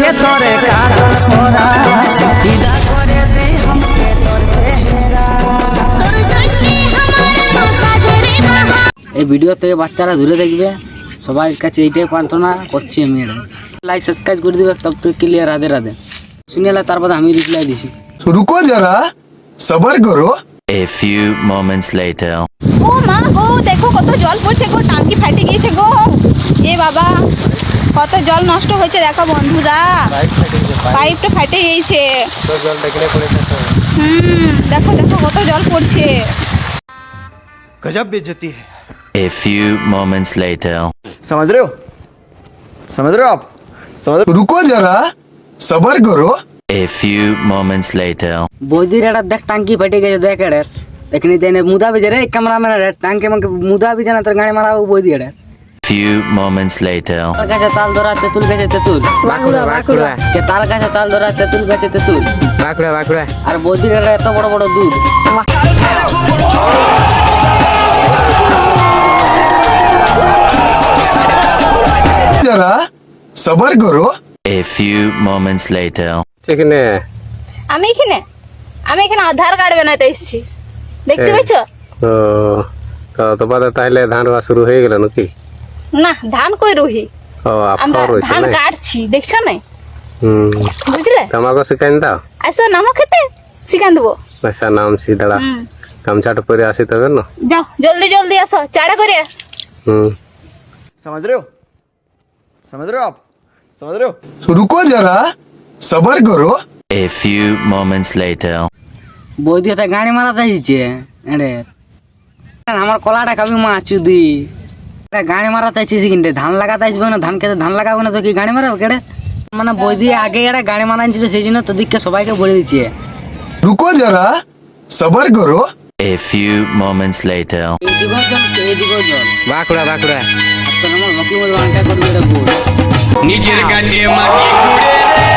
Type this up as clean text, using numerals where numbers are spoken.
आँखे तोरे काजल मोरा विदा करे दे हमके तोर चेहरा। এই ভিডিওতে বাচ্চারা ধরে দেখবে, সবাই কাছে এইটাই প্রার্থনা করছি আমি। লাইক সাবস্ক্রাইব করে দিবে, তব তো ক্লিয়ার। রাধে রাধে। শুনিলা তারপর আমি রিপ্লাই দিছি। रुको जरा सबर करो। A few moments later. ও মা গো, দেখো কত জল পড়ছে গো, টাঙ্কি ফাটে গিয়েছে গো। এ বাবা, কত জল নষ্ট হয়েছে দেখো বন্ধুরা, পাইপটা ফাটে গিয়েছে। দেখো দেখো কত জল পড়ছে। गजब बेइज्जती है। A few moments later. समझ रहे हो आप समझ रुको जरा सबर करो। A few moments later. বৌদির এটা দেখ টাঙ্কি ফেটে গেছে, দেখ এটা এখানে দেনে মুদা বিজে রে ক্যামেরাম্যান রে টাঙ্কি আমাকে মুদা বিজে না তোর গাড়ি মারাবো বৌদি এটা। Few moments later. তার কাছে তাল ধরা তেতুল গাছে তেতুল বাঁকুড়া বাঁকুড়া, কে তার কাছে তাল ধরা তেতুল গাছে তেতুল बाकुड़ा बाकुड़ा। আর বৌদির এটা এত বড় বড় দুধ। जरा सबर करो। A few moments later. সেখানে আমি এখানে আধার কার্ড বানাতে এসেছি, দেখতে পাচ্ছ? তো বাদে তাহলে ধান রোয়া শুরু হয়ে গেল নাকি? না, ধান কই রুহি, আমরা ধান কাটছি, দেখছো না? বুঝলে? তোমাকে শিখাই দাও। আসো নামো খেতে, শিখান দেবো। আচ্ছা নাম সিদাড়া গামছাটা পরে আসি তবে না। যাও জলদি জলদি আসো, চাড়া করে। समझ रहे हो आप समझ रहे हो। रुको जरा सबर करो। A few moments later. বৌদি হাতে গাড়ি মারাতে আসছে এড়ে। আমার কলাটা খাবি মা চুদি, গাড়ি মারাতে আসছিস কিন্তু ধান লাগাতে আসবে না, ধান খেতে ধান লাগাবো না তো কি গাড়ি মারাবো কেড়ে? মানে বৌদি আগে এটা গাড়ি মারাচ্ছিল, সেই জন্য তোদিকে সবাইকে বলে দিচ্ছে। रुको जरा सबर करो। A few moments later. এইদিকেও জল বাকুড়া বাকুড়া। তোর আমার মকি মতো বাঁকা করবি এটা বল। নিজের কাছে মাটি খুঁড়ে রে